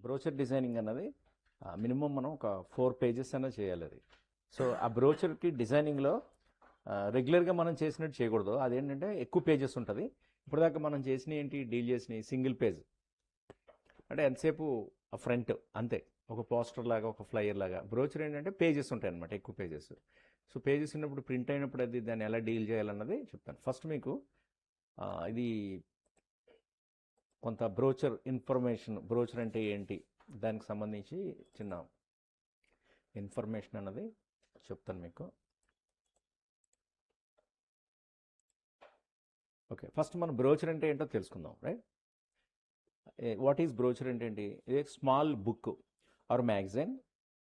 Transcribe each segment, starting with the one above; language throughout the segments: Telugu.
బ్రోచర్ డిజైనింగ్ అన్నది మినిమం మనం ఒక 4 పేజెస్ అన్నా చేయాలి అది. సో ఆ బ్రోచర్కి డిజైనింగ్లో రెగ్యులర్గా మనం చేసినట్టు చేయకూడదు. అదేంటంటే ఎక్కువ పేజెస్ ఉంటుంది. ఇప్పటిదాకా మనం చేసినవి ఏంటి, డీల్ చేసినవి సింగిల్ పేజ్, అంటే ఎంతసేపు ఆ ఫ్రంట్ అంతే, ఒక పోస్టర్ లాగా ఒక ఫ్లయర్ లాగా. బ్రోచర్ ఏంటంటే పేజెస్ ఉంటాయి అనమాట, ఎక్కువ పేజెస్. సో పేజెస్ ఉన్నప్పుడు ప్రింట్ అయినప్పుడు అది దాన్ని ఎలా డీల్ చేయాలన్నది చెప్తాను. ఫస్ట్ మీకు ఇది కొంత బ్రోచర్ ఇన్ఫర్మేషన్, బ్రోచర్ అంటే ఏంటి దానికి సంబంధించి చిన్న ఇన్ఫర్మేషన్ అన్నది చెప్తాను మీకు. ఓకే, ఫస్ట్ మనం బ్రోచర్ అంటే ఏంటో తెలుసుకుందాం, రైట్? వాట్ ఈజ్ బ్రోచర్ అంటే ఏంటి? ఇది small book or magazine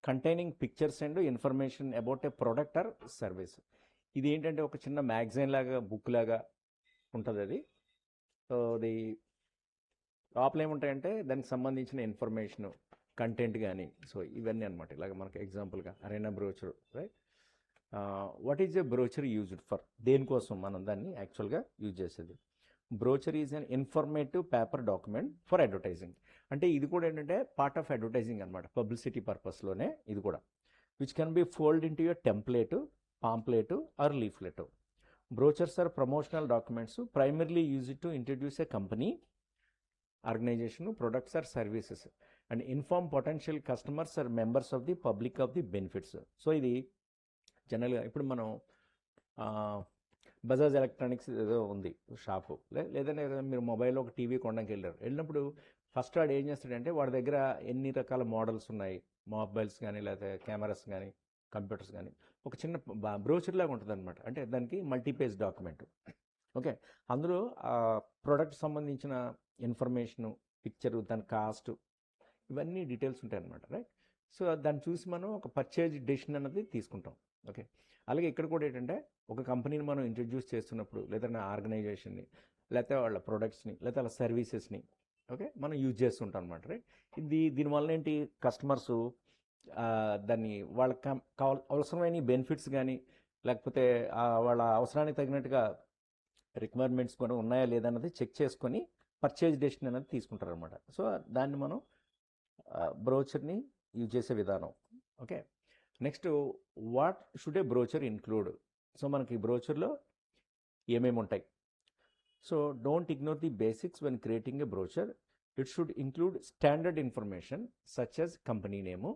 containing pictures and information about a product or service. ఇది ఏంటంటే ఒక చిన్న మ్యాగజైన్ లాగా, బుక్ లాగా ఉంటుంది అది. సో అది లోపల ఏముంటాయంటే దానికి సంబంధించిన ఇన్ఫర్మేషన్, కంటెంట్ కానీ, సో ఇవన్నీ అనమాట. ఇలాగ మనకి ఎగ్జాంపుల్గా Arena brochure, right? What is a brochure used for? దేనికోసం మనం దాన్ని యాక్చువల్గా యూజ్ చేసేది? Brochure is an informative paper document for advertising. అంటే ఇది కూడా ఏంటంటే పార్ట్ ఆఫ్ అడ్వర్టైజింగ్ అనమాట, పబ్లిసిటీ పర్పస్లోనే ఇది కూడా. Which can be fold in to your template, pamphlet or leaflet. Brochures are promotional documents primarily use to introduce a company, organization, products or services and inform potential customers or members of the public of the benefits. So ఇది జనరల్గా ఇప్పుడు మనం బజాజ్ ఎలక్ట్రానిక్స్ ఏదో ఉంది షాపు, లేదంటే మీరు మొబైల్లో ఒక టీవీ కొనడానికి వెళ్ళినప్పుడు ఫస్ట్ వాడు ఏం చేస్తాడంటే వాడి దగ్గర ఎన్ని రకాల మోడల్స్ ఉన్నాయి, మొబైల్స్ కానీ లేకపోతే కెమెరాస్ కానీ కంప్యూటర్స్ కానీ, ఒక చిన్న బ్రోచర్ లాగా ఉంటుంది అనమాట. అంటే దానికి మల్టీపేజ్ డాక్యుమెంట్. ఓకే, అందులో ప్రోడక్ట్ సంబంధించిన ఇన్ఫర్మేషను, పిక్చరు, దాని కాస్ట్, ఇవన్నీ డీటెయిల్స్ ఉంటాయి అనమాట, రైట్? సో దాన్ని చూసి మనం ఒక పర్చేజ్ డెసిషన్ అన్నది తీసుకుంటాం. ఓకే, అలాగే ఇక్కడ కూడా ఏంటంటే ఒక కంపెనీని మనం ఇంట్రడ్యూస్ చేస్తున్నప్పుడు, లేదా ఆర్గనైజేషన్ని, లేకపోతే వాళ్ళ ప్రొడక్ట్స్ని, లేకపోతే వాళ్ళ సర్వీసెస్ని, ఓకే, మనం యూజ్ చేస్తుంటాం అనమాట, రైట్? దీనివల్ల ఏంటి, కస్టమర్సు దాన్ని వాళ్ళకి అవసరమైన బెనిఫిట్స్ కానీ, లేకపోతే వాళ్ళ అవసరానికి తగినట్టుగా రిక్వైర్మెంట్స్ కూడా ఉన్నాయా లేదా అన్నది చెక్ చేసుకొని పర్చేజ్ డెసిషన్ అనేది తీసుకుంటారు అనమాట. సో దాన్ని మనం బ్రోచర్ని యూజ్ చేసే విధానం. Okay, next what should A brochure include? So మనకి బ్రోచర్లో ఏమేమి ఉంటాయి? So don't ignore the basics when creating a brochure. It should include standard information such as company name.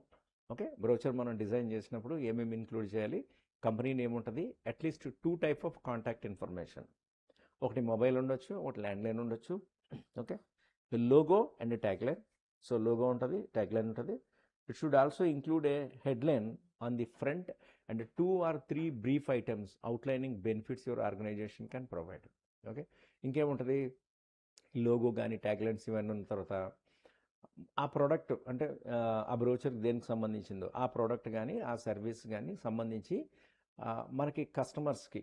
Okay, brochure మనం డిజైన్ చేసినప్పుడు ఏమేమి ఇంక్లూడ్ చేయాలి? కంపెనీ నేమ్ ఉంటుంది, at least 2 type of contact information. ఒకటి మొబైల్ ఉండొచ్చు, ఒకటి ల్యాండ్లైన్ ఉండొచ్చు. Okay, logo and tagline. So logo ఉంటుంది, ట్యాగ్లైన్ ఉంటుంది. It should also include A headline on the front and 2 or 3 brief items outlining benefits your organization can provide. Okay, ఇంకేముంటుంది, లోగో కానీ ట్యాగ్లైన్స్ ఇవన్నీ ఉన్న తర్వాత ఆ ప్రోడక్ట్ అంటే ఆ బ్రోచర్ దేనికి సంబంధించిందో ఆ ప్రోడక్ట్ కానీ ఆ సర్వీస్ కానీ సంబంధించి మనకి కస్టమర్స్కి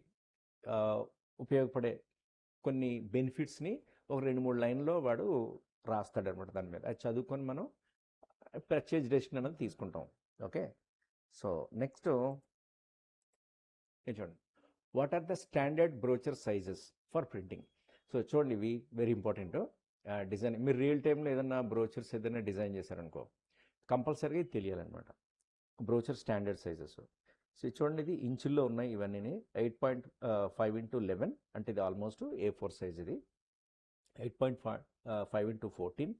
ఉపయోగపడే కొన్ని బెనిఫిట్స్ని ఒక 2-3 లైన్లో వాడు రాస్తాడనమాట దాని మీద. అది చదువుకొని మనం పర్చేజ్ డెసిషన్ అనేది తీసుకుంటాం. ఓకే, సో నెక్స్ట్ చూడండి, what are the standard brochure sizes for printing? So చూడండి, ఇవి వెరీ ఇంపార్టెంట్. డిజైన్ మీరు రియల్ టైంలో ఏదైనా బ్రోచర్స్ ఏదైనా డిజైన్ చేశారనుకో కంపల్సరీగా తెలియాలన్నమాట, బ్రోచర్ స్టాండర్డ్ సైజెస్. సో చూడండి, ఇది ఇంచుల్లో ఉన్నాయి ఇవన్నీ. 8.5 x 11 అంటే ఇది ఆల్మోస్ట్ A4 సైజ్. ఇది 8.5 x 14,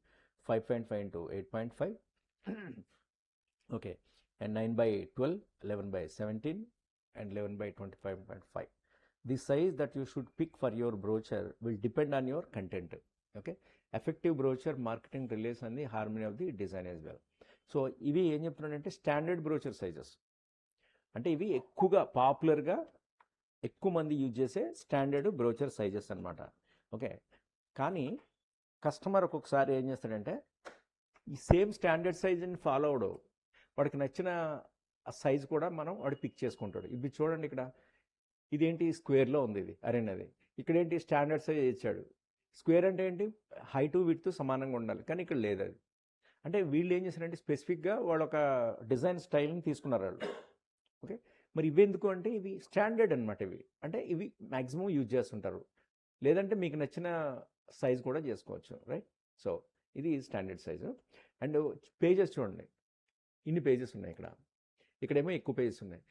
5.5 x 8.5, okay, and 9/12, 11/17 and 11/25.5. The size that you should pick for your brochure will depend on your content. Okay, effective brochure marketing relies on the harmony of the design as well. So ఇవి ఏం చెప్తున్నానంటే స్టాండర్డ్ బ్రోచర్ సైజెస్ అంటే ఇవి ఎక్కువగా పాపులర్గా ఎక్కువ మంది యూజ్ చేసే స్టాండర్డ్ బ్రోచర్ సైజెస్ అనమాట. ఓకే, కానీ కస్టమర్ ఒక్కొక్కసారి ఏం చేస్తాడంటే ఈ సేమ్ స్టాండర్డ్ సైజ్ని ఫాలో అవడు, వాడికి నచ్చిన సైజ్ కూడా వాడు పిక్ చేసుకుంటాడు. ఇవి చూడండి, ఇక్కడ ఇదేంటి స్క్వేర్లో ఉంది, ఇది అరేనది. ఇక్కడేంటి స్టాండర్డ్ సైజ్ ఇచ్చాడు. స్క్వేర్ అంటే ఏంటి, హైటు విడ్త్ సమానంగా ఉండాలి, కానీ ఇక్కడ లేదు అది. అంటే వీళ్ళు ఏం చేశారంటే స్పెసిఫిక్గా వాళ్ళు ఒక డిజైన్ స్టైల్ని తీసుకున్నారు వాళ్ళు. ఓకే, మరి ఇవి ఎందుకు అంటే ఇవి స్టాండర్డ్ అనమాట. ఇవి అంటే ఇవి మ్యాక్సిమం యూజ్ చేస్తుంటారు, లేదంటే మీకు నచ్చిన సైజ్ కూడా చేసుకోవచ్చు, రైట్? సో ఇది స్టాండర్డ్ సైజు. అండ్ పేజెస్ చూడండి, ఇన్ని పేజెస్ ఉన్నాయి ఇక్కడ, ఇక్కడేమో ఎక్కువ పేజెస్ ఉన్నాయి.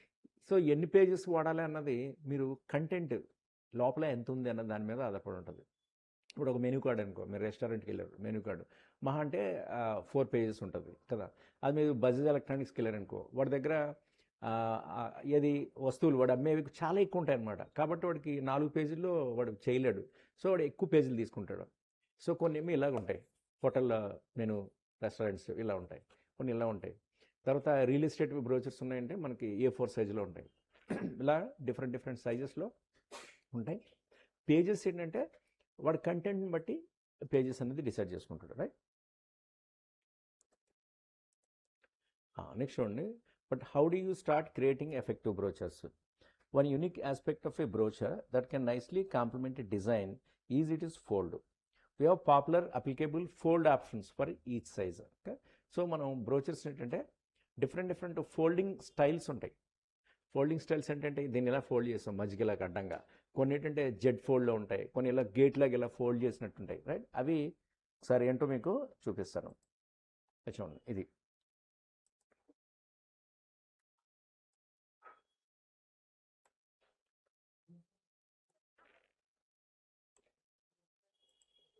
సో ఎన్ని పేజెస్ వాడాలి అన్నది మీరు కంటెంట్ లోపల ఎంత ఉంది అన్న దాని మీద ఆధారపడి ఉంటుంది. ఇప్పుడు ఒక మెనూ కార్డ్ అనుకో, మీరు రెస్టారెంట్కి వెళ్ళారు, మెనూ కార్డు మహా అంటే 4 పేజెస్ ఉంటుంది కదా. అది మీరు బజాజ్ ఎలక్ట్రానిక్స్కి వెళ్ళారనుకో, వాడి దగ్గర ఏది వస్తువులు వాడు అమ్మేవి చాలా ఎక్కువ ఉంటాయి అన్నమాట. కాబట్టి వాడికి 4 పేజీల్లో వాడు చేయలేడు. సో వాడు ఎక్కువ పేజీలు తీసుకుంటాడు. సో కొన్ని ఏమో ఇలాగ ఉంటాయి, హోటల్ మెనూ, రెస్టారెంట్స్ ఇలా ఉంటాయి, కొన్ని ఇలా ఉంటాయి. తర్వాత రియల్ ఎస్టేట్ బ్రోచర్స్ ఉన్నాయంటే మనకి A4 సైజులో ఉంటాయి. ఇలా డిఫరెంట్ డిఫరెంట్ సైజెస్లో ఉంటాయి. పేజెస్ ఏంటంటే వాడి కంటెంట్ని బట్టి పేజెస్ అనేది డిసైడ్ చేసుకుంటాడు, రైట్. నెక్స్ట్ చూడండి, but how do you start creating effective brochures? One unique aspect of a brochure that can nicely complement a design is it is fold. We have popular applicable fold options for each size. Okay, so మనం బ్రోచర్స్ ఏంటంటే డిఫరెంట్ డిఫరెంట్ ఫోల్డింగ్ స్టైల్స్ ఉంటాయి. ఫోల్డింగ్ స్టైల్స్ ఏంటంటే దీన్ని ఇలా ఫోల్డ్ చేస్తాం మజ్జిగలాగా అడ్డంగా, కొన్ని ఏంటంటే జెడ్ ఫోల్డ్లో ఉంటాయి, కొన్ని ఇలా గేట్లాగా ఇలా ఫోల్డ్ చేసినట్టు ఉంటాయి, రైట్. అవి ఒకసారి ఏంటో మీకు చూపిస్తాను. చూడండి, ఇది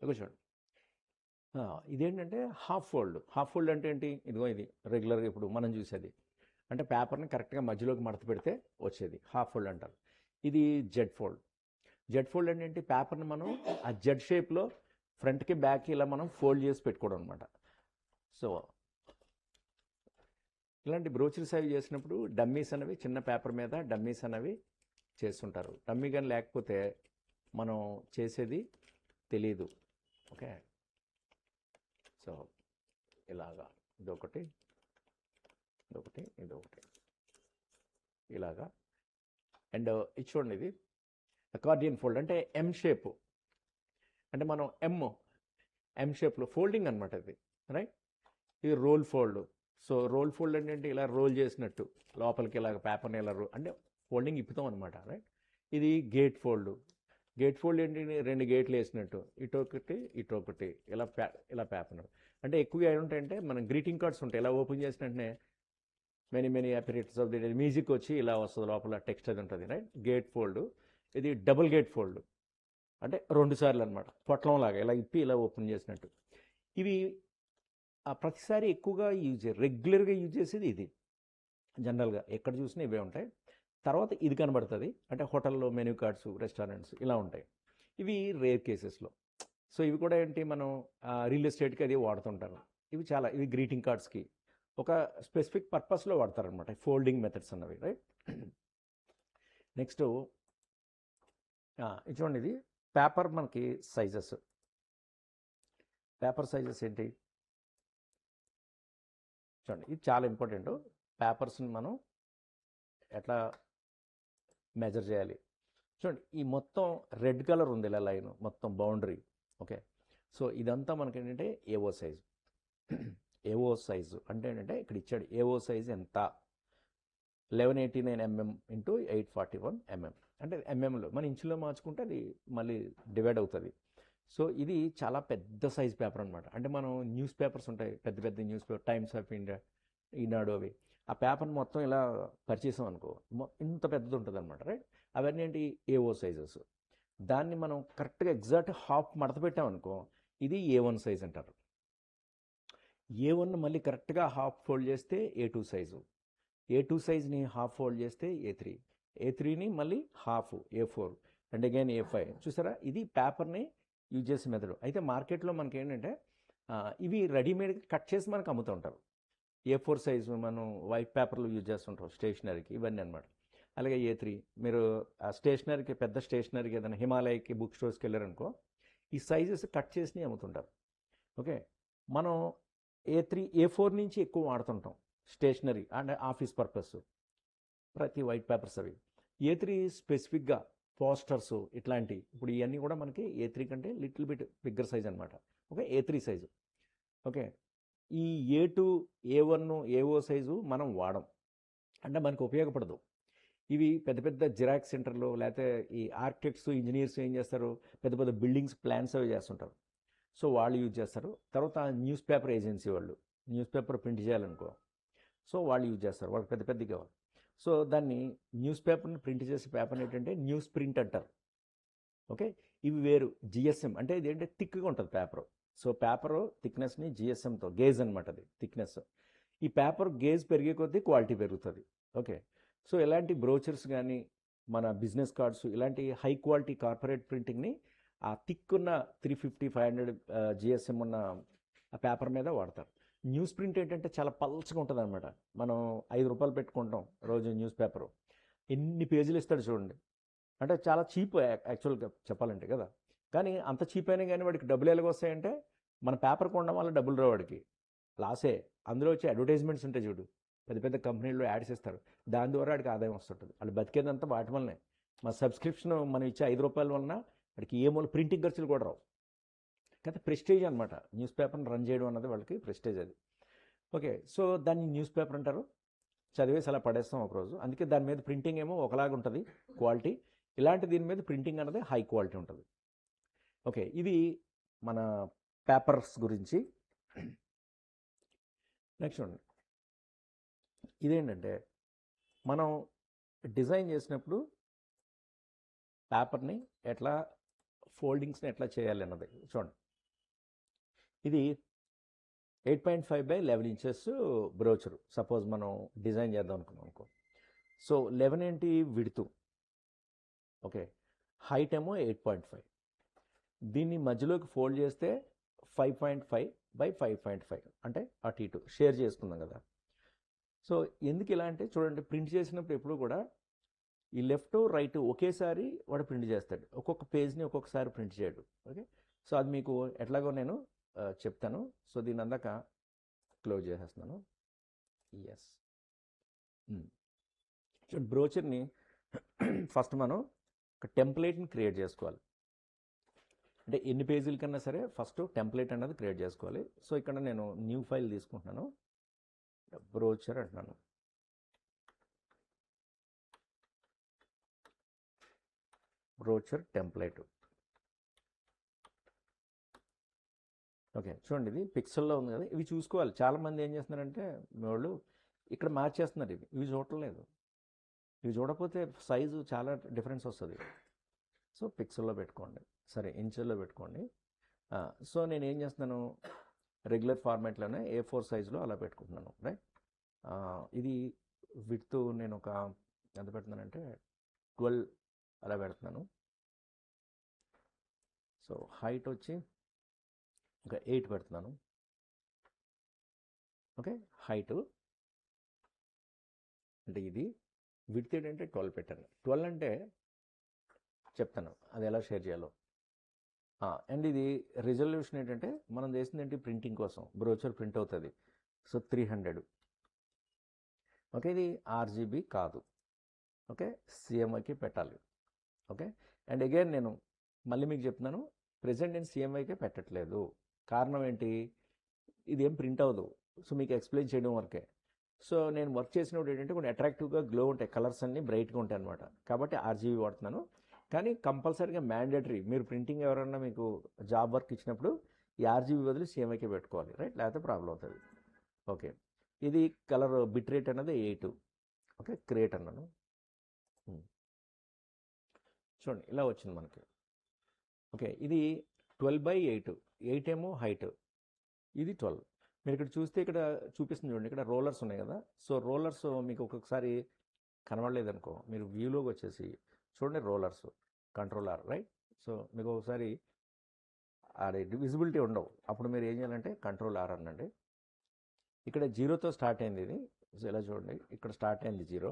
చూడండి. ఇదేంటంటే హాఫ్ ఫోల్డ్. హాఫ్ ఫోల్డ్ అంటే ఏంటి? ఇదిగో ఇది రెగ్యులర్గా ఇప్పుడు మనం చూసేది, అంటే పేపర్ని కరెక్ట్గా మధ్యలోకి మడత పెడితే వచ్చేది హాఫ్ ఫోల్డ్ అంటారు. ఇది జెడ్ ఫోల్డ్. జెడ్ ఫోల్డ్ అంటే ఏంటి? పేపర్ని మనం ఆ జెడ్ షేప్లో ఫ్రంట్కి బ్యాక్కి ఇలా మనం ఫోల్డ్ చేసి పెట్టుకోవడం అనమాట. సో ఇలాంటి బ్రోచర్స్ అవి చేసినప్పుడు డమ్మీస్ అనేవి చిన్న పేపర్ మీద డమ్మీస్ అనేవి చేస్తుంటారు. డమ్మీ కానీ లేకపోతే మనం చేసేది తెలీదు. ఓకే, సో ఇలాగా ఇదొకటి, ఇదొకటి, ఇదొకటి ఇలాగా. అండ్ ఇది చూడండి, ఇది అకార్డియన్ ఫోల్డ్ అంటే ఎం షేప్, అంటే మనం ఎం షేప్లో ఫోల్డింగ్ అనమాట ఇది, రైట్. ఇది roll fold. So roll fold అంటే ఇలా రోల్ చేసినట్టు లోపలికి ఇలాగ పేపర్ని ఇలా అంటే ఫోల్డింగ్ ఇప్పుతాం అనమాట, రైట్. ఇది గేట్ ఫోల్డ్. గేట్ ఫోల్డ్ ఏంటి? 2 గేట్లు వేసినట్టు, ఇటొకటి ఇలా పేపర్. అంటే ఎక్కువగా ఏంటంటే మనం గ్రీటింగ్ కార్డ్స్ ఉంటాయి, ఇలా ఓపెన్ చేసిన వెంటనే many many happy returns of the day music వచ్చి ఇలా వస్తుంది, లోపల టెక్స్ట్ అది ఉంటుంది, రైట్. Gatefold. ఇది డబుల్ గేట్ ఫోల్డ్, అంటే 2 సార్లు అనమాట, పొట్లంలాగా ఇలా ఇప్పి ఇలా ఓపెన్ చేసినట్టు. ఇవి ప్రతిసారి ఎక్కువగా రెగ్యులర్గా యూజ్ చేసేది ఇది. జనరల్గా ఎక్కడ చూసినా ఇవే ఉంటాయి. తర్వాత ఇది కనబడుతుంది, అంటే హోటల్లో మెనూ కార్డ్స్, రెస్టారెంట్స్ ఇలా ఉంటాయి. ఇవి రేర్ కేసెస్లో. సో ఇవి కూడా ఏంటి, మనం రియల్ ఎస్టేట్కి అది వాడుతుంటారు. ఇవి గ్రీటింగ్ కార్డ్స్కి ఒక స్పెసిఫిక్ పర్పస్లో వాడతారనమాట, ఫోల్డింగ్ మెథడ్స్ అన్నవి, రైట్. నెక్స్ట్ ఇది చూడండి, ఇది పేపర్ మనకి సైజెస్. పేపర్ సైజెస్ ఏంటి చూడండి, ఇది చాలా ఇంపార్టెంట్. పేపర్స్ని మనం ఎట్లా మెజర్ చేయాలి చూడండి. ఈ మొత్తం రెడ్ కలర్ ఉంది ఇలా లైన్ మొత్తం బౌండరీ. ఓకే, సో ఇదంతా మనకి ఏంటంటే ఏవో సైజు. ఏవో సైజు అంటే ఏంటంటే ఇక్కడ ఇచ్చాడు ఏవో సైజు ఎంత, 1189 mm ఇంటూ 841 mm, అంటే ఎంఎంలో మన ఇంచులో మార్చుకుంటే అది మళ్ళీ డివైడ్ అవుతుంది. సో ఇది చాలా పెద్ద సైజ్ పేపర్ అనమాట. అంటే మనం న్యూస్ పేపర్స్ ఉంటాయి, పెద్ద పెద్ద newspaper, Times of India, Eenadu, అవి ఆ పేపర్ని మొత్తం ఇలా పరిచేసాం అనుకో, ఇంత పెద్దది ఉంటుంది అనమాట, రైట్. అవన్నీ ఏంటి? ఏవో సైజెస్. దాన్ని మనం కరెక్ట్గా ఎగ్జాక్ట్ హాఫ్ మడత పెట్టామనుకో, ఇది A1 సైజ్ అంటారు. A1 మళ్ళీ కరెక్ట్గా హాఫ్ ఫోల్డ్ చేస్తే A2 size, A2 సైజ్ని half fold చేస్తే A3, A3ని మళ్ళీ half A4, and again A5. చూసారా, ఇది పేపర్ని యూజ్ చేసే మెథడ్. అయితే మార్కెట్లో మనకి ఏంటంటే ఇవి రెడీమేడ్గా కట్ చేసి మనకు అమ్ముతుంటారు. A4 సైజు మనం వైట్ పేపర్లు యూజ్ చేస్తుంటాం స్టేషనరీకి, ఇవన్నీ అనమాట. అలాగే A3 మీరు స్టేషనరీకి, పెద్ద స్టేషనరీకి ఏదైనా హిమాలయకి బుక్ స్టోర్స్కి వెళ్ళారనుకో, ఈ సైజెస్ కట్ చేసి అమ్ముతుంటారు. ఓకే, మనం A4 నుంచి ఎక్కువ వాడుతుంటాం స్టేషనరీ అండ్ ఆఫీస్ పర్పస్, ప్రతి వైట్ పేపర్స్ అవి. A3 స్పెసిఫిక్గా పోస్టర్స్ ఇట్లాంటి, ఇప్పుడు ఇవన్నీ కూడా మనకి A3 కంటే లిటిల్ బిట్ బిగ్గర్ సైజ్ అనమాట. Okay, A3 size. ఓకే, ఈ A2, A1, ఏవో సైజు మనం వాడం, అంటే మనకు ఉపయోగపడదు. ఇవి పెద్ద పెద్ద జిరాక్స్ సెంటర్లో లేకపోతే ఈ ఆర్కిటెక్ట్స్, ఇంజనీర్స్ ఏం చేస్తారు, పెద్ద పెద్ద బిల్డింగ్స్ ప్లాన్స్ అవి చేస్తుంటారు. సో వాళ్ళు యూజ్ చేస్తారు. తర్వాత న్యూస్ పేపర్ ఏజెన్సీ వాళ్ళు, న్యూస్ పేపర్ ప్రింట్ చేయాలనుకో, సో వాళ్ళు యూజ్ చేస్తారు, వాళ్ళకి పెద్ద పెద్దగా కావాలి. సో దాన్ని న్యూస్ పేపర్ని ప్రింట్ చేసే పేపర్ని ఏంటంటే న్యూస్ ప్రింట్ అంటారు. ఓకే, ఇవి వేరు. జిఎస్ఎం అంటే ఇది ఏంటంటే థిక్గా ఉంటుంది పేపర్. సో పేపర్ థిక్నెస్ని జిఎస్ఎంతో, గేజ్ అనమాట అది థిక్నెస్. ఈ పేపర్ గేజ్ పెరిగే కొద్దీ క్వాలిటీ పెరుగుతుంది. ఓకే, సో ఇలాంటి బ్రోచర్స్ కానీ మన బిజినెస్ కార్డ్స్ ఇలాంటి హై క్వాలిటీ కార్పొరేట్ ప్రింటింగ్ని ఆ థిక్ ఉన్న 350-500 జిఎస్ఎం ఉన్న ఆ పేపర్ మీద వాడతారు. న్యూస్ ప్రింట్ ఏంటంటే చాలా పల్చగా ఉంటుంది అనమాట. మనం 5 రూపాయలు పెట్టుకుంటాం రోజు న్యూస్ పేపరు, ఎన్ని పేజీలు ఇస్తాడు చూడండి. అంటే చాలా చీప్ యాక్చువల్గా చెప్పాలంటే కదా. కానీ అంత చీప్ అయినా కానీ వాడికి డబ్బులు ఎలాగ వస్తాయంటే మన పేపర్ కొనడం వల్ల డబ్బులు రావు వాడికి, లాసే. అందులో వచ్చే అడ్వర్టైజ్మెంట్స్ ఉంటాయి చూడు, పెద్ద పెద్ద కంపెనీల్లో యాడ్స్ ఇస్తారు, దాని ద్వారా వాడికి ఆదాయం వస్తుంటుంది. వాళ్ళు బతికేదంతా వాటి వల్లనే. మా సబ్స్క్రిప్షన్ మనం ఇచ్చే 5 రూపాయల వలన వాడికి ఏ మూల ప్రింటింగ్ ఖర్చులు కూడా రావు. అయితే ప్రెస్టేజ్ అనమాట న్యూస్ పేపర్ని రన్ చేయడం అన్నది వాళ్ళకి ప్రెస్టేజ్ అది. ఓకే, సో దాన్ని న్యూస్ పేపర్ అంటారు. చదివేసి అలా పడేస్తాం ఒకరోజు. అందుకే దాని మీద ప్రింటింగ్ ఏమో ఒకలాగా ఉంటుంది క్వాలిటీ, ఇలాంటి దీని మీద ప్రింటింగ్ అనేది హై క్వాలిటీ ఉంటుంది. ఓకే, ఇది మన పేపర్స్ గురించి. నెక్స్ట్ చూడండి, ఇదేంటంటే మనం డిజైన్ చేసినప్పుడు పేపర్ని ఎట్లా ఫోల్డింగ్స్ని ఎట్లా చేయాలి అన్నది చూడండి. ఇది 8.5/11 ఇంచెస్ బ్రోచరు సపోజ్ మనం డిజైన్ చేద్దాం అనుకున్నాం అనుకో. సో 11 ఏంటి విడ్త్, ఓకే, హైట్ ఏమో 8.5. దీన్ని మధ్యలోకి ఫోల్డ్ చేస్తే 5.5/5.5 అంటే అటు ఇటు షేర్ చేసుకుందాం కదా. సో ఎందుకు ఇలా అంటే చూడండి, ప్రింట్ చేసినప్పుడు ఎప్పుడు కూడా ఈ లెఫ్ట్ రైట్ ఒకేసారి వాడు ప్రింట్ చేస్తాడు, ఒక్కొక్క పేజ్ని ఒక్కొక్కసారి ప్రింట్ చేయడు. ఓకే, సో అది మీకు ఎట్లాగో నేను చెప్తాను. సో దీని అందాక క్లోజ్ చేసేస్తున్నాను. ఎస్, చూడండి బ్రోచర్ని ఫస్ట్ మనం ఒక టెంప్లెట్ని క్రియేట్ చేసుకోవాలి. అంటే ఎన్ని పేజీల కన్నా సరే ఫస్ట్ టెంప్లెట్ అన్నది క్రియేట్ చేసుకోవాలి. సో ఇక్కడ నేను న్యూ ఫైల్ తీసుకుంటున్నాను, బ్రోచర్ అంటున్నాను. Brochure template. ఓకే, చూడండి ఇది పిక్సెల్లో ఉంది కదా. ఇవి చూసుకోవాలి. చాలామంది ఏం చేస్తున్నారంటే మీ వాళ్ళు ఇక్కడ మార్చేస్తున్నారు, ఇవి చూడట్లేదు. ఇవి చూడకపోతే సైజు చాలా డిఫరెన్స్ వస్తుంది. సో పిక్సెల్లో పెట్టుకోండి, సరే ఇంచుల్లో పెట్టుకోండి. సో నేను ఏం చేస్తున్నాను, రెగ్యులర్ ఫార్మాట్లోనే A4 సైజులో అలా పెట్టుకుంటున్నాను. రైట్, ఇది విడ్త్ నేను ఒక ఎంత పెడుతున్నానంటే 12 అలా పెడుతున్నాను. సో హైట్ వచ్చి ఒక 8 పెడుతున్నాను. ఓకే, హైట్ అంటే ఇది, విడ్త్ ఏంటంటే 12 పెట్టాను. 12 అంటే చెప్తాను అది ఎలా షేర్ చేయాలో. అండ్ ఇది రిజల్యూషన్ ఏంటంటే మనం చేసింది ఏంటి, ప్రింటింగ్ కోసం బ్రోచర్ ప్రింట్ అవుతుంది. సో 300. ఓకే, ఇది RGB కాదు. ఓకే, CMYకి పెట్టాలి. ఓకే, అండ్ అగైన్ నేను మళ్ళీ మీకు చెప్తున్నాను, ప్రెజెంట్ నేను CMYకే పెట్టట్లేదు. కారణం ఏంటి, ఇది ఏం ప్రింట్ అవ్వదు. సో మీకు ఎక్స్ప్లెయిన్ చేయడం వరకే. సో నేను వర్క్ చేసినప్పుడు ఏంటంటే కొన్ని అట్రాక్టివ్గా గ్లో ఉంటాయి, కలర్స్ అన్నీ బ్రైట్గా ఉంటాయి అనమాట. కాబట్టి RGB వాడుతున్నాను. కానీ కంపల్సరీగా మ్యాండేటరీ, మీరు ప్రింటింగ్ ఎవరన్నా మీకు జాబ్ వర్క్ ఇచ్చినప్పుడు ఈ RGB బదులు CMYకే పెట్టుకోవాలి. రైట్, లేకపోతే ప్రాబ్లం అవుతుంది. ఓకే, ఇది కలర్ బిట్ రేట్ అనేది 8. ఓకే, క్రియేట్ అన్నాను. చూడండి ఇలా వచ్చింది మనకి. ఓకే, ఇది 12/8. 8 ఏమో హైట్, ఇది 12. మీరు ఇక్కడ చూస్తే ఇక్కడ చూపిస్తుంది చూడండి, ఇక్కడ రోలర్స్ ఉన్నాయి కదా. సో రోలర్స్ మీకు ఒక్కొక్కసారి కనబడలేదు అనుకో, మీరు వ్యూలోకి వచ్చేసి చూడండి, rollers control R. Right, so మీకు ఒకసారి అది విజిబిలిటీ ఉండవు, అప్పుడు మీరు ఏం చేయాలంటే కంట్రోల్ R అనండి. ఇక్కడ 0తో స్టార్ట్ అయింది ఇది. సో ఇలా చూడండి, ఇక్కడ స్టార్ట్ అయింది 0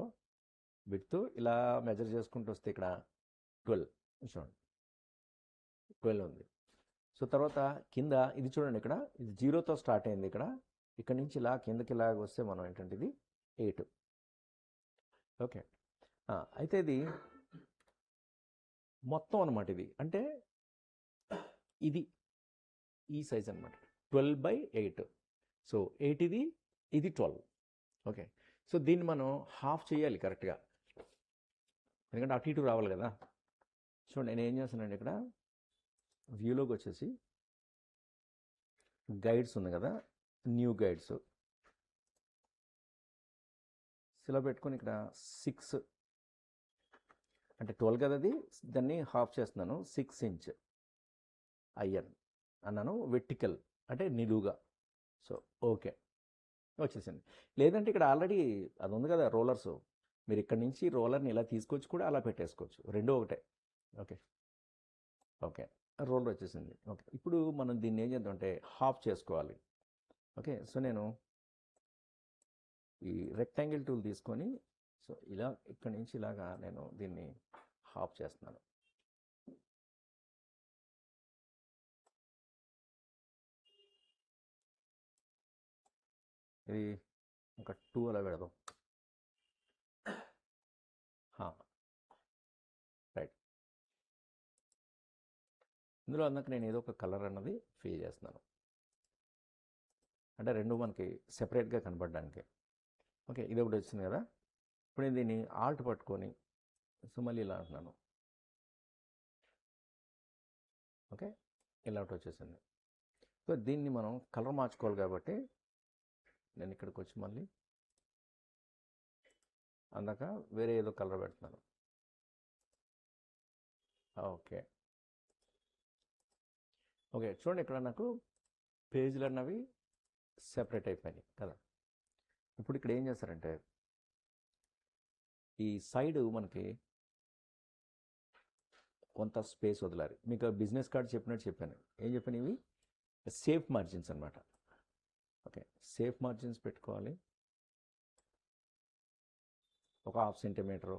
విడ్త్, ఇలా మెజర్ చేసుకుంటూ వస్తే ఇక్కడ 12 చూడండి, 12 ఉంది. సో తర్వాత కింద ఇది చూడండి, ఇక్కడ ఇది 0తో స్టార్ట్ అయింది. ఇక్కడ నుంచి ఇలా కిందకి ఇలా వస్తే మనం ఏంటంటే ఇది 8. ఓకే, అయితే ఇది మొత్తం అనమాట. ఇది అంటే ఇది ఈ సైజ్ అనమాట, 12/8. సో 8 ఇది 12. ఓకే, సో దీన్ని మనం హాఫ్ చేయాలి కరెక్ట్గా, ఎందుకంటే అటు ఇటు రావాలి కదా. చూడండి నేను ఏం చేస్తానండి, ఇక్కడ వ్యూలోకి వచ్చేసి గైడ్స్ ఉంది కదా, న్యూ గైడ్స్ ఇలా పెట్టుకొని ఇక్కడ 6 అంటే 12 కదా, అది దాన్ని హాఫ్ చేస్తున్నాను, 6 ఇంచ్ ఐఎన్ అన్నాను, వెర్టికల్ అంటే నిలువుగా. సో ఓకే వచ్చేసింది. లేదంటే ఇక్కడ ఆల్రెడీ అది ఉంది కదా రోలర్స్, మీరు ఇక్కడ నుంచి రోలర్ని ఇలా తీసుకొచ్చి కూడా అలా పెట్టేసుకోవచ్చు, రెండు ఒకటే. ఓకే ఓకే రోలర్ వచ్చేసింది. ఓకే ఇప్పుడు మనం దీన్ని ఏం చేద్దామంటే హాఫ్ చేసుకోవాలి. ఓకే సో నేను ఈ రెక్టాంగిల్ టూల్ తీసుకొని సో ఇలా ఇక్కడ నుంచి ఇలాగా నేను దీన్ని హాఫ్ చేస్తున్నాను. ఇది ఒక 2 అలా పెడదాం. రైట్, ఇందులో అందుకు నేను ఏదో ఒక కలర్ అన్నది ఫిల్ చేస్తున్నాను, అంటే రెండు మనకి సెపరేట్గా కనపడడానికి. ఓకే ఇది ఒకటి వచ్చింది కదా. ఇప్పుడు నేను దీన్ని ఆల్ట్ పట్టుకొని సో మళ్ళీ ఇలా అంటున్నాను. ఓకే ఇలా ఒకటి వచ్చేసింది. సో దీన్ని మనం కలర్ మార్చుకోవాలి కాబట్టి నేను ఇక్కడికి వచ్చి మళ్ళీ అందాక వేరే ఏదో కలర్ పెడుతున్నాను. ఓకే ఓకే చూడండి ఇక్కడ నాకు పేజీలు అన్నవి సెపరేట్ అయిపోయినాయి కదా. ఇప్పుడు ఇక్కడ ఏం చేస్తారంటే ఈ సైడ్ మనకి కొంత స్పేస్ వదలాలి. మీకు బిజినెస్ కార్డ్ చెప్పినట్టు చెప్పాను. ఏం చెప్పాను, ఇవి సేఫ్ మార్జిన్స్ అనమాట. ఓకే సేఫ్ మార్జిన్స్ పెట్టుకోవాలి, ఒక 1/2 సెంటీమీటరు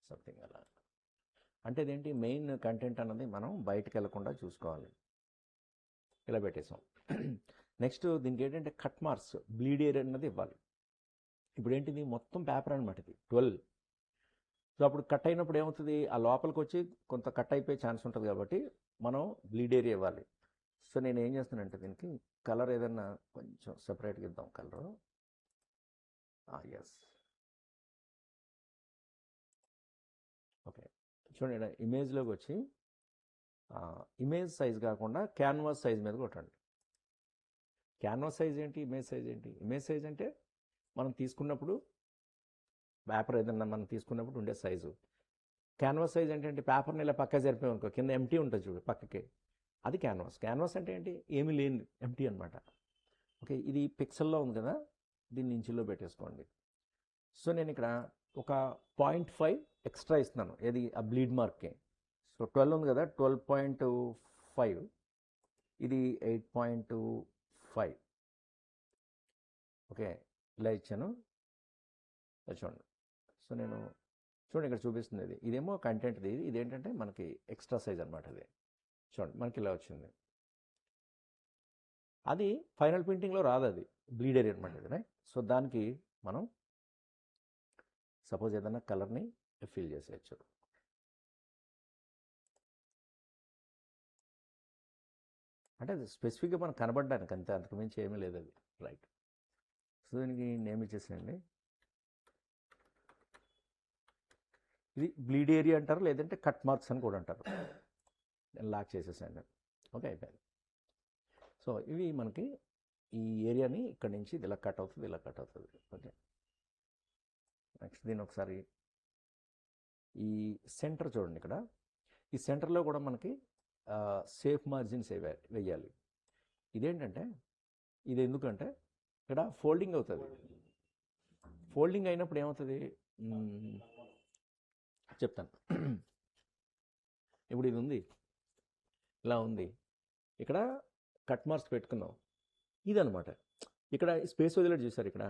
సంథింగ్ అలా. అంటే ఇదేంటి మెయిన్ కంటెంట్ అన్నది మనం బయటకు వెళ్లకుండా చూసుకోవాలి. ఇలా పెట్టేసాం. నెక్స్ట్ దీనికి ఏంటంటే కట్ మార్క్స్, బ్లీడ్ ఏరియా అన్నది ఇవ్వాలి. ఇప్పుడు ఏంటిది మొత్తం పేపర్ అనమాట, ఇది 12. సో అప్పుడు కట్ అయినప్పుడు ఏమవుతుంది, ఆ లోపలికి వచ్చి కొంత కట్ అయిపోయే ఛాన్స్ ఉంటుంది కాబట్టి మనం బ్లీడ్ ఏరియా ఇవ్వాలి. సో నేను ఏం చేస్తానంటే దీనికి కలర్ ఏదన్నా కొంచెం సెపరేట్గా ఇద్దాం కలరు. ఎస్ ఓకే చూడండి ఇమేజ్లోకి వచ్చి ఇమేజ్ సైజ్ కాకుండా క్యాన్వాస్ సైజ్ మీద కొట్టండి. క్యాన్వాస్ సైజ్ ఏంటి, ఇమేజ్ సైజ్ ఏంటి? ఇమేజ్ సైజ్ అంటే మనం తీసుకున్నప్పుడు పేపర్ ఏదన్నా మనం తీసుకున్నప్పుడు ఉండే సైజు. క్యాన్వాస్ సైజ్ ఏంటంటే పేపర్ని ఇలా పక్క జరిపాం అనుకో, కింద ఎంటీ ఉంటుంది చూడు పక్కకి, అది క్యాన్వాస్. క్యాన్వాస్ అంటే ఏంటి, ఏమీ లేని ఎంటీ అనమాట. ఓకే ఇది పిక్సెల్లో ఉంది కదా, దీన్ని ఇంచుల్లో పెట్టేసుకోండి. సో నేను ఇక్కడ ఒక 0.5 ఎక్స్ట్రా ఇస్తున్నాను, ఏది ఆ బ్లీడ్ మార్క్కి. సో 12 ఉంది కదా, 12.5, ఇది 8.5. ఓకే ఇలా ఇచ్చాను, చూడండి. సో నేను చూడండి ఇక్కడ చూపిస్తుంది, ఇదేమో కంటెంట్ది, ఇదేంటంటే మనకి ఎక్స్ట్రా సైజ్ అనమాట. ఇది చూడండి మనకి ఇలా వచ్చింది. అది ఫైనల్ ప్రింటింగ్లో రాదు, అది బ్లీడ్ ఏరియా అనమాట ఇది. రైట్, సో దానికి మనం సపోజ్ ఏదైనా కలర్ని ఫిల్ చేసేయచ్చు. అంటే అది స్పెసిఫిక్గా మనకు కనబడడానికి అంతే, అంతకుమించి ఏమీ లేదు అది. రైట్, సో దీనికి నేమ్ ఇచ్చేసేయండి. ఇది బ్లీడ్ ఏరియా అంటారు, లేదంటే కట్ మార్క్స్ అని కూడా అంటారు. నేను లాక్ చేసేసాను. ఓకే అయిపోయింది. సో ఇవి మనకి ఈ ఏరియాని ఇక్కడ నుంచి ఇది ఇలా కట్ అవుతుంది, ఇలా కట్ అవుతుంది. ఓకే నెక్స్ట్ దీన్ని ఒకసారి ఈ సెంటర్ చూడండి, ఇక్కడ ఈ సెంటర్లో కూడా మనకి సేఫ్ మార్జిన్స్ వేయాలి. ఇదేంటంటే ఇది ఎందుకంటే ఇక్కడ ఫోల్డింగ్ అవుతుంది. ఫోల్డింగ్ అయినప్పుడు ఏమవుతుంది చెప్తాను. ఇప్పుడు ఇది ఉంది, ఇలా ఉంది, ఇక్కడ కట్ మార్క్స్ పెట్టుకుందాం, ఇదనమాట. ఇక్కడ స్పేస్ వదిలేడు చూసారు, ఇక్కడ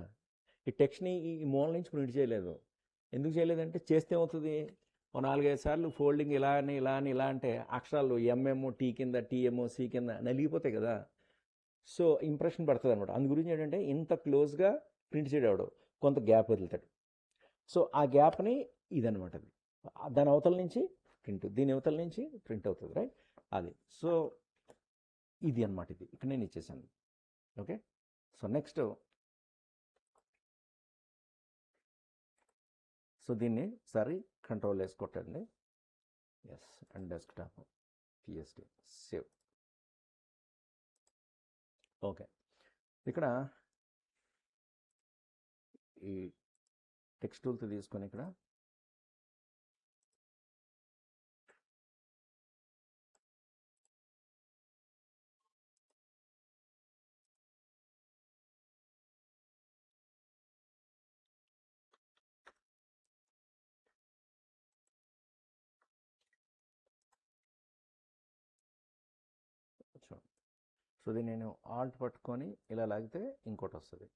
ఈ టెక్స్ట్ని ఈ మూల నుంచి ప్రింట్ చేయలేదు. ఎందుకు చేయలేదంటే చేస్తే ఏమవుతుంది, 4-5 సార్లు ఫోల్డింగ్ ఇలా అని ఇలా అని ఇలా అంటే అక్షరాలు ఎంఎం టీ కింద టీఎంఓ సి కింద నలిగిపోతాయి కదా. సో ఇంప్రెషన్ పడుతుంది అనమాట. అందు గురించి ఏంటంటే ఇంత క్లోజ్గా ప్రింట్ చేయడాడు, కొంత గ్యాప్ వదులుతాడు. సో ఆ గ్యాప్ని ఇదనమాట, అది దాని అవతల నుంచి ప్రింట్, దీని అవతల నుంచి ప్రింట్ అవుతుంది. రైట్, అది. సో ఇది అనమాట, ఇది ఇక్కడ నేను ఇచ్చేసాను. ఓకే సో నెక్స్ట్, సో దీన్ని సరే కంట్రోల్ వేసి కొట్టండి. S and desktop PST save. Okay ఇక్కడ ఈ టెక్స్ట్ టూల్తో తీసుకొని ఇక్కడ సో ఇది నేను ఆల్ట్ పట్టుకొని ఇలా లాగితే ఇంకోటి వస్తుంది.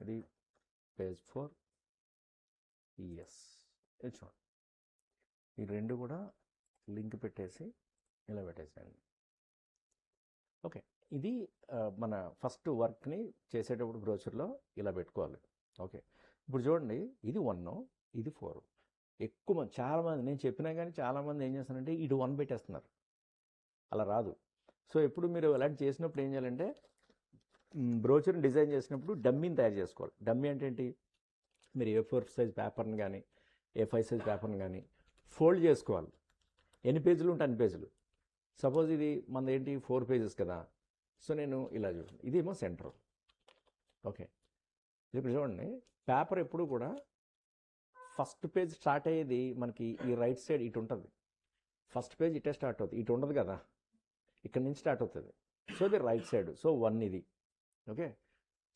ఇది పేజ్ 4 ఎస్. ఇది చూడండి, ఈ రెండు కూడా లింక్ పెట్టేసి ఇలా పెట్టేసేయండి. ఓకే, ఇది మన ఫస్ట్ వర్క్ని చేసేటప్పుడు బ్రోచర్లో ఇలా పెట్టుకోవాలి. ఓకే, ఇప్పుడు చూడండి, ఇది 1, ఇది 4. ఎక్కువ మంది, చాలామంది నేను చెప్పినా కానీ చాలామంది ఏం చేస్తారంటే ఇటు 1 పెట్టేస్తున్నారు. అలా రాదు. సో ఎప్పుడు మీరు అలాంటి చేసినప్పుడు ఏం చేయాలంటే బ్రోచర్ని డిజైన్ చేసినప్పుడు డమ్మీని తయారు చేసుకోవాలి. డమ్మీ అంటే ఏంటి, మీరు A4 సైజ్ పేపర్ని కానీ A5 సైజ్ పేపర్ని కానీ ఫోల్డ్ చేసుకోవాలి. ఎన్ని పేజీలు ఉంటే అన్ని పేజీలు. సపోజ్ ఇది మనది ఏంటి 4 పేజెస్ కదా, సో నేను ఇలా చూడండి, ఇదేమో సెంటర్. ఓకే, ఇప్పుడు చూడండి, పేపర్ ఎప్పుడు కూడా ఫస్ట్ పేజ్ స్టార్ట్ అయ్యేది మనకి ఈ రైట్ సైడ్ ఇటు ఉంటుంది. ఫస్ట్ పేజ్ ఇటే స్టార్ట్ అవుతుంది, ఇటు ఉండదు కదా, ఇక్కడ నుంచి స్టార్ట్ అవుతుంది. సో ఇది రైట్ సైడ్. సో 1 ఇది. ఓకే,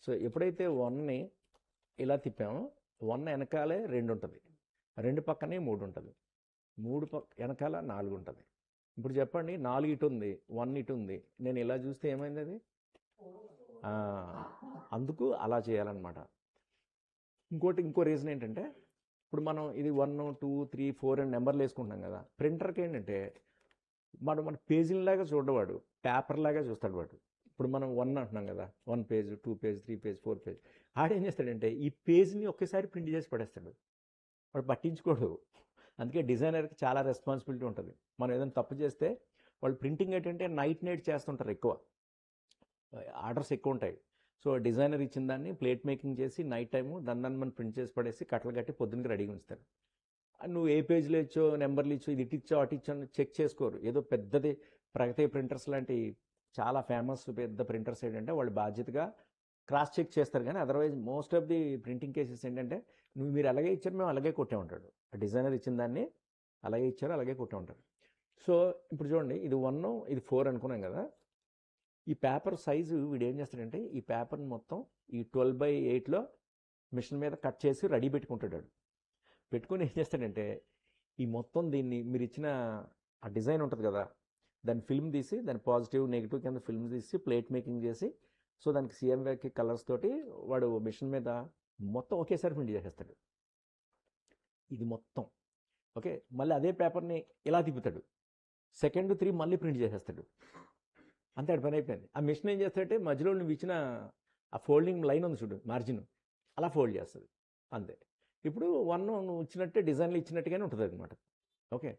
సో ఎప్పుడైతే 1ని ఇలా తిప్పామో 1 వెనకాలే 2 ఉంటుంది, 2 పక్కనే 3 ఉంటుంది, 3 వెనకాల 4 ఉంటుంది. ఇప్పుడు చెప్పండి, 4 ఇటు ఉంది, 1 ఇటు ఉంది, నేను ఇలా చూస్తే ఏమైంది అది? అందుకు అలా చేయాలన్నమాట. ఇంకో రీజన్ ఏంటంటే, ఇప్పుడు మనం ఇది 1, 2, 3, 4 అని నెంబర్లు వేసుకుంటున్నాం కదా, ప్రింటర్కి ఏంటంటే మన పేజీలాగా చూడవాడు, పేపర్ లాగా చూస్తాడు వాడు. ఇప్పుడు మనం 1 అంటున్నాం కదా, 1 పేజ్, 2 పేజ్, 3 పేజ్, 4 పేజ్. ఆడేం చేస్తాడంటే ఈ పేజ్ని ఒకేసారి ప్రింట్ చేసి పడేస్తాడు, వాడు పట్టించుకోడు. అందుకే డిజైనర్కి చాలా రెస్పాన్సిబిలిటీ ఉంటుంది. మనం ఏదైనా తప్పు చేస్తే వాళ్ళు ప్రింటింగ్ ఏంటంటే నైట్ చేస్తుంటారు, ఎక్కువ ఆర్డర్స్ ఎక్కువ ఉంటాయి. సో డిజైనర్ ఇచ్చిన దాన్ని ప్లేట్ మేకింగ్ చేసి నైట్ టైము దాన్ని మనం ప్రింట్ చేసి పడేసి కట్టలు కట్టి పొద్దున్నకి రెడీగా ఉంచుతారు. నువ్వు ఏ పేజ్లో ఇచ్చో, నెంబర్లు ఇచ్చో, ఇది ఇచ్చో అటు ఇచ్చో చెక్ చేసుకోరు. ఏదో పెద్దది ప్రగతి ప్రింటర్స్ లాంటి చాలా ఫేమస్ పెద్ద ప్రింటర్స్ ఏంటంటే వాళ్ళు బాధ్యతగా క్రాస్ చెక్ చేస్తారు. కానీ otherwise most of the printing cases ఏంటంటే మీరు అలాగే ఇచ్చారు, మేము అలాగే కొట్టే ఉంటాడు. డిజైనర్ ఇచ్చిన దాన్ని అలాగే ఇచ్చారు, అలాగే కొట్టే ఉంటారు. సో ఇప్పుడు చూడండి, ఇది 1, ఇది 4 అనుకున్నాం కదా. ఈ పేపర్ సైజు వీడు ఏం చేస్తాడంటే ఈ పేపర్ని మొత్తం ఈ 12/8లో మిషన్ మీద కట్ చేసి రెడీ పెట్టుకుంటాడు. పెట్టుకొని ఏం చేస్తాడంటే ఈ మొత్తం దీన్ని మీరు ఇచ్చిన ఆ డిజైన్ ఉంటుంది కదా, దాని ఫిల్మ్ తీసి దాని పాజిటివ్ నెగిటివ్ కింద ఫిల్మ్ తీసి ప్లేట్ మేకింగ్ చేసి, సో దానికి CMYK కలర్స్ తోటి వాడు మిషన్ మీద మొత్తం ఒకేసారి ప్రింట్ చేసేస్తాడు ఇది మొత్తం. ఓకే, మళ్ళీ అదే పేపర్ని ఇలా తిప్పుతాడు, 2, 3 మళ్ళీ ప్రింట్ చేసేస్తాడు. అంతే, పని అయిపోయింది. ఆ మిషన్ ఏం చేస్తాడంటే మధ్యలో నువ్వు ఇచ్చిన ఆ ఫోల్డింగ్ లైన్ ఉంది చూడు, మార్జిన్, అలా ఫోల్డ్ చేస్తుంది అంతే. ఇప్పుడు 1 నువ్వు ఇచ్చినట్టే డిజైన్లు ఇచ్చినట్టుగానే ఉంటుంది అనమాట. ఓకే,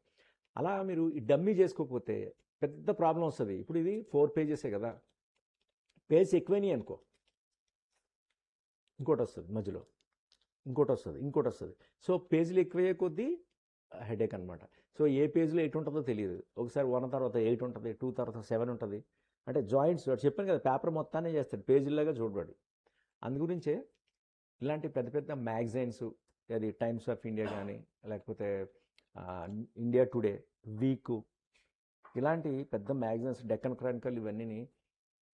అలా మీరు ఈ డమ్మీ చేసుకోకపోతే పెద్ద ప్రాబ్లం వస్తుంది. ఇప్పుడు ఇది 4 పేజెసే కదా, పేజ్ ఎక్కువైనాయి అనుకో, ఇంకోటి వస్తుంది మధ్యలో, ఇంకోటి వస్తుంది. సో పేజీలు ఎక్కువయ్యే కొద్దీ హెడేక్ అనమాట. సో ఏ పేజ్లో 8 ఉంటుందో తెలియదు. ఒకసారి 1 తర్వాత 8 ఉంటుంది, 2 తర్వాత 7 ఉంటుంది. అంటే జాయింట్స్ వాడు చెప్పాను కదా, పేపర్ మొత్తాన్ని చేస్తాడు, పేజీలాగా చూడవాడు. అందుగురించే ఇలాంటి పెద్ద పెద్ద మ్యాగజైన్స్, అది టైమ్స్ ఆఫ్ ఇండియా కానీ లేకపోతే ఇండియా టుడే, వీక్, ఇలాంటి పెద్ద మ్యాగజైన్స్, డెక్కన్ క్రానికల్, ఇవన్నీ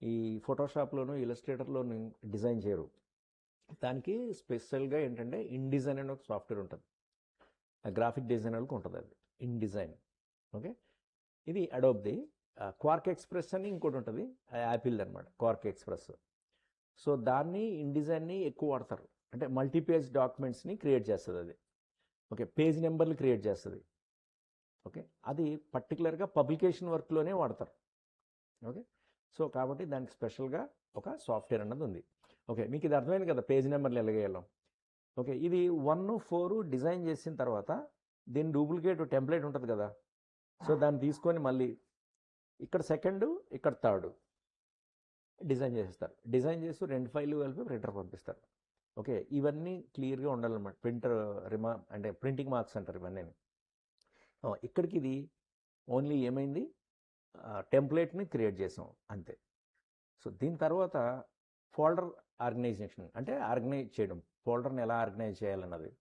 ఈ ఫోటోషాప్లోను ఇలస్ట్రేటర్లోను డిజైన్ చేయరు. దానికి స్పెషల్గా ఏంటంటే InDesign అనే ఒక సాఫ్ట్వేర్ ఉంటుంది, గ్రాఫిక్ డిజైనర్లకు ఉంటుంది, అది InDesign. ఓకే, ఇది అడోబ్ది. క్వార్క్ ఎక్స్ప్రెస్ అని ఇంకోటి ఉంటుంది, యాపిల్ అనమాట, క్వార్క్ ఎక్స్ప్రెస్. సో దాన్ని InDesign ఎక్కువ వాడతారు. అంటే మల్టీపేజ్ డాక్యుమెంట్స్ని క్రియేట్ చేస్తుంది అది. ఓకే, పేజ్ నెంబర్లు క్రియేట్ చేస్తుంది. ఓకే, అది పర్టికులర్గా పబ్లికేషన్ వర్క్లోనే వాడతారు. ఓకే, సో కాబట్టి దానికి స్పెషల్గా ఒక సాఫ్ట్వేర్ అన్నది ఉంది. ఓకే, మీకు ఇది అర్థమైంది కదా, పేజ్ నెంబర్లు ఎలాగేయాలో. ఓకే, ఇది 1, 4 డిజైన్ చేసిన తర్వాత దీని డూప్లికేట్ టెంప్లెట్ ఉంటుంది కదా, సో దాన్ని తీసుకొని మళ్ళీ ఇక్కడ 2, ఇక్కడ 3 డిజైన్ చేసేస్తారు. డిజైన్ చేసి 2 ఫైళ్ళు కలిపి ప్రింటర్ పంపిస్తారు. ఓకే, ఇవన్నీ క్లియర్గా ఉండాలన్నమాట. ప్రింటర్ అంటే ప్రింటింగ్ మార్క్స్ అంటారు ఇవన్నీ. ఇక్కడికి ఇది ఓన్లీ ఏమైంది, టెంప్లెట్ని క్రియేట్ చేసాం అంతే. సో దీని తర్వాత ఫోల్డర్ ఆర్గనైజేషన్ అంటే ఆర్గనైజ్ చేయడం, ఫోల్డర్ని ఎలా ఆర్గనైజ్ చేయాలన్నది.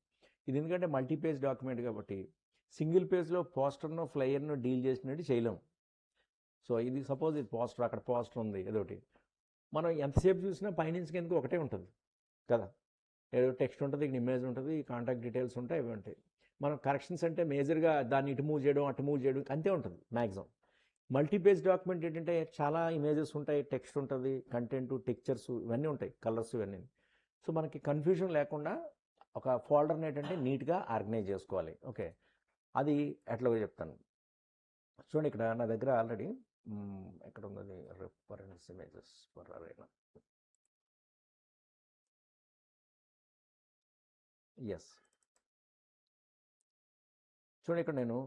ఇది ఎందుకంటే మల్టీపేజ్ డాక్యుమెంట్ కాబట్టి సింగిల్ పేజ్లో పోస్టర్ను ఫ్లైయర్ను డీల్ చేసినట్టు చేయలేం. సో ఇది సపోజ్ ఇది పోస్టర్, అక్కడ పోస్టర్ ఉంది ఏదోటి, మనం ఎంతసేపు చూసినా పైనుంచి కిందకి ఒకటే ఉంటుంది కదా, ఏదో టెక్స్ట్ ఉంటుంది, ఇక్కడ ఇమేజ్ ఉంటుంది, కాంటాక్ట్ డీటెయిల్స్ ఉంటాయి, ఇవి ఉంటాయి. మనం కరెక్షన్స్ అంటే మేజర్గా దాన్ని ఇటు మూవ్ చేయడం అటు మూవ్ చేయడం అంతే ఉంటుంది మ్యాక్సిమం. మల్టీపేజ్ డాక్యుమెంట్ ఏంటంటే చాలా ఇమేజెస్ ఉంటాయి, టెక్స్ట్ ఉంటుంది, కంటెంట్, టెక్చర్స్ ఇవన్నీ ఉంటాయి, కలర్స్ ఇవన్నీ. సో మనకి కన్ఫ్యూజన్ లేకుండా ఒక ఫోల్డర్ని ఏంటంటే నీట్గా ఆర్గనైజ్ చేసుకోవాలి. ఓకే, అది ఎట్లాగో చెప్తాను. చూడండి ఇక్కడ నా దగ్గర ఆల్రెడీ ఎక్కడ ఉన్నది reference images for Arena. Yes, చూడండి ఇక్కడ నేను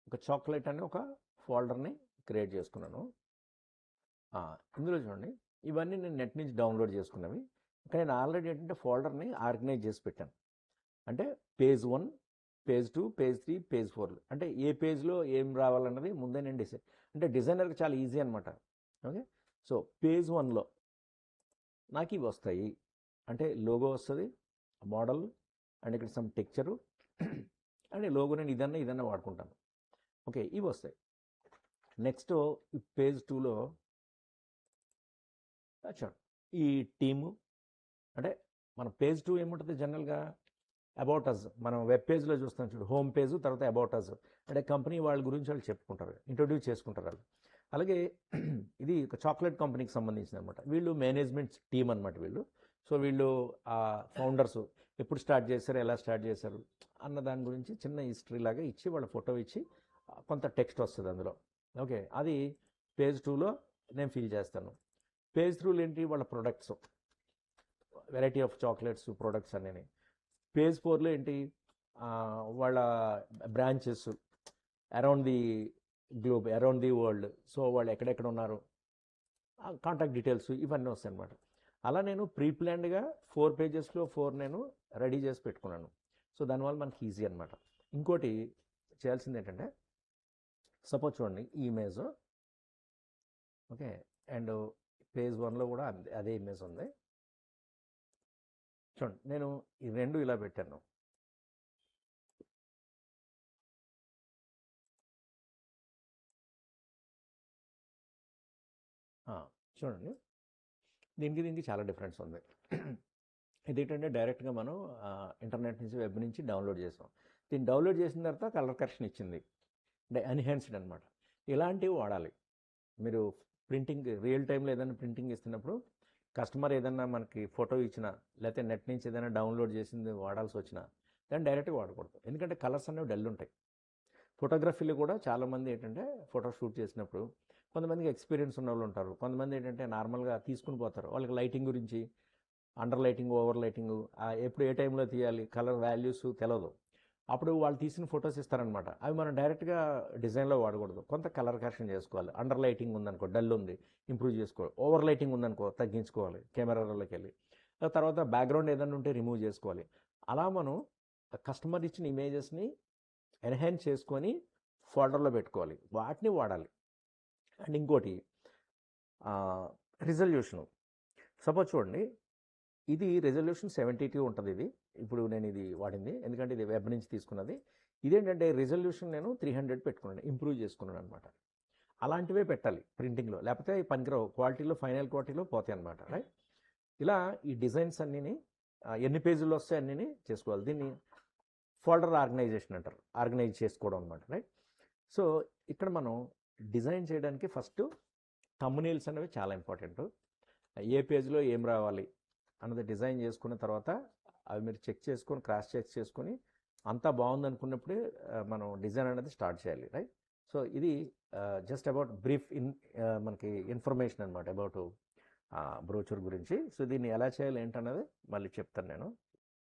ఒక చాక్లెట్ అని ఒక ఫోల్డర్ని క్రియేట్ చేసుకున్నాను. ఇందులో చూడండి ఇవన్నీ నేను నెట్ నుంచి డౌన్లోడ్ చేసుకున్నవి. ఇక్కడ నేను ఆల్రెడీ ఏంటంటే ఫోల్డర్ని ఆర్గనైజ్ చేసి పెట్టాను. అంటే పేజ్ 1, పేజ్ 2, పేజ్ 3, పేజ్ 4 అంటే ఏ పేజ్లో ఏం రావాలన్నది ముందే నేను డిసైడ్, అంటే డిజైనర్కి చాలా ఈజీ అనమాట. ఓకే, సో పేజ్ 1లో నాకు ఇవి వస్తాయి, అంటే లోగో వస్తుంది, మోడల్ అండ్ ఇక్కడ సమ్ టెక్చరు అండ్ లోగో నేను ఇదన్నా వాడుకుంటాను. ఓకే, ఇవి వస్తాయి. నెక్స్ట్ పేజ్ 2లో చూడండి ఈ టీము, అంటే మన పేజ్ 2 ఏముంటుంది జనరల్గా అబౌట్ అస్, మనం వెబ్ పేజ్లో చూస్తాం చూడు, హోమ్ పేజ్, తర్వాత అబౌట్ అస్ అంటే కంపెనీ వాళ్ళ గురించి వాళ్ళు చెప్పుకుంటారు, ఇంట్రొడ్యూస్ చేసుకుంటారు వాళ్ళు. అలాగే ఇది ఒక చాక్లెట్ కంపెనీకి సంబంధించింది అనమాట. వీళ్ళు మేనేజ్మెంట్ టీమ్ అనమాట వీళ్ళు. సో వీళ్ళు ఫౌండర్స్ ఎప్పుడు స్టార్ట్ చేశారు, ఎలా స్టార్ట్ చేశారు అన్న దాని గురించి చిన్న హిస్టరీ లాగా ఇచ్చి వాళ్ళ ఫోటో ఇచ్చి కొంత టెక్స్ట్ వస్తుంది అందులో. ఓకే, అది పేజ్ 2లో నేను ఫిల్ చేస్తాను. పేజ్ 3లో ఏంటి, వాళ్ళ products, variety of chocolates products అన్నీ. పేజ్ 4లో ఏంటి, వాళ్ళ branches around the globe, around the world. So వాళ్ళు ఎక్కడెక్కడ ఉన్నారు, కాంటాక్ట్ డీటెయిల్స్ ఇవన్నీ వస్తాయి అనమాట. అలా నేను ప్రీ ప్లాన్డ్గా 4 పేజెస్లో 4 నేను రెడీ చేసి పెట్టుకున్నాను. సో దానివల్ల మనకి ఈజీ అనమాట. ఇంకోటి చేయాల్సింది ఏంటంటే, సపోజ్ చూడండి ఈ ఇమేజ్, ఓకే, అండ్ పేజ్ 1లో కూడా అదే ఇమేజ్ ఉంది. చూడండి నేను ఈ రెండు ఇలా పెట్టాను. చూడండి దీనికి చాలా డిఫరెన్స్ ఉంది. ఇదేంటంటే డైరెక్ట్గా మనం ఇంటర్నెట్ నుంచి, వెబ్ నుంచి డౌన్లోడ్ చేసాం. దీన్ని డౌన్లోడ్ చేసిన తర్వాత కలర్ కరెక్షన్ ఇచ్చింది, ఎన్హాన్స్డ్ అనమాట. ఇలాంటివి వాడాలి మీరు. ప్రింటింగ్ రియల్ టైంలో ఏదైనా ప్రింటింగ్ ఇస్తున్నప్పుడు కస్టమర్ ఏదైనా మనకి ఫోటో ఇచ్చినా, లేకపోతే నెట్ నుంచి ఏదైనా డౌన్లోడ్ చేసింది వాడాల్సి వచ్చినా దాన్ని డైరెక్ట్గా వాడకూడదు, ఎందుకంటే కలర్స్ అనేవి డల్ ఉంటాయి. ఫోటోగ్రఫీలో కూడా చాలామంది ఏంటంటే ఫోటో షూట్ చేసినప్పుడు కొంతమందికి ఎక్స్పీరియన్స్ ఉన్న వాళ్ళు ఉంటారు, కొంతమంది ఏంటంటే నార్మల్గా తీసుకుని పోతారు. వాళ్ళకి లైటింగ్ గురించి, అండర్ లైటింగ్, ఓవర్ లైటింగ్, ఎప్పుడు ఏ టైంలో తీయాలి, కలర్ వాల్యూస్ తెలియదు. అప్పుడు వాళ్ళు తీసిన ఫొటోస్ ఇస్తారనమాట. అవి మనం డైరెక్ట్గా డిజైన్లో వాడకూడదు, కొంత కలర్ కరెక్షన్ చేసుకోవాలి. అండర్ లైటింగ్ ఉందనుకో, డల్ ఉంది, ఇంప్రూవ్ చేసుకోవాలి. ఓవర్ లైటింగ్ ఉందనుకో, తగ్గించుకోవాలి కెమెరాలోకి వెళ్ళి. తర్వాత బ్యాక్గ్రౌండ్ ఏదైనా ఉంటే రిమూవ్ చేసుకోవాలి. అలా మనం కస్టమర్ ఇచ్చిన ఇమేజెస్ని ఎన్హాన్స్ చేసుకొని ఫోల్డర్లో పెట్టుకోవాలి, వాటిని వాడాలి. అండ్ ఇంకోటి రిజల్యూషను. సపోజ్ చూడండి ఇది రెజల్యూషన్ 72 ఉంటుంది. ఇది ఇప్పుడు నేను ఇది వాడింది ఎందుకంటే ఇది వెబ్ నుంచి తీసుకున్నది. ఇదేంటంటే రిజల్యూషన్ నేను 300 పెట్టుకున్నాను, ఇంప్రూవ్ చేసుకున్నాను అనమాట. అలాంటివే పెట్టాలి ప్రింటింగ్లో, లేకపోతే పనికిరావు, క్వాలిటీలో, ఫైనల్ క్వాలిటీలో పోతాయి అనమాట. రైట్, ఇలా ఈ డిజైన్స్ అన్నీ ఎన్ని పేజీలు వస్తాయి అన్నీ చేసుకోవాలి. దీన్ని ఫోల్డర్ ఆర్గనైజేషన్ అంటారు, ఆర్గనైజ్ చేసుకోవడం అనమాట. రైట్, సో ఇక్కడ మనం డిజైన్ చేయడానికి ఫస్ట్ థంబ్నెయిల్స్ అనేవి చాలా ఇంపార్టెంట్. ఏ పేజ్లో ఏం రావాలి అన్నది డిజైన్ చేసుకున్న తర్వాత అవి మీరు చెక్ చేసుకొని, క్రాస్ చెక్ చేసుకొని అంతా బాగుంది అనుకున్నప్పుడే మనం డిజైన్ అనేది స్టార్ట్ చేయాలి. రైట్, సో ఇది జస్ట్ అబౌట్ బ్రీఫ్ మనకి ఇన్ఫర్మేషన్ అనమాట అబౌట్ బ్రోచర్ గురించి. సో దీన్ని ఎలా చేయాలి ఏంటన్నది మళ్ళీ చెప్తాను నేను.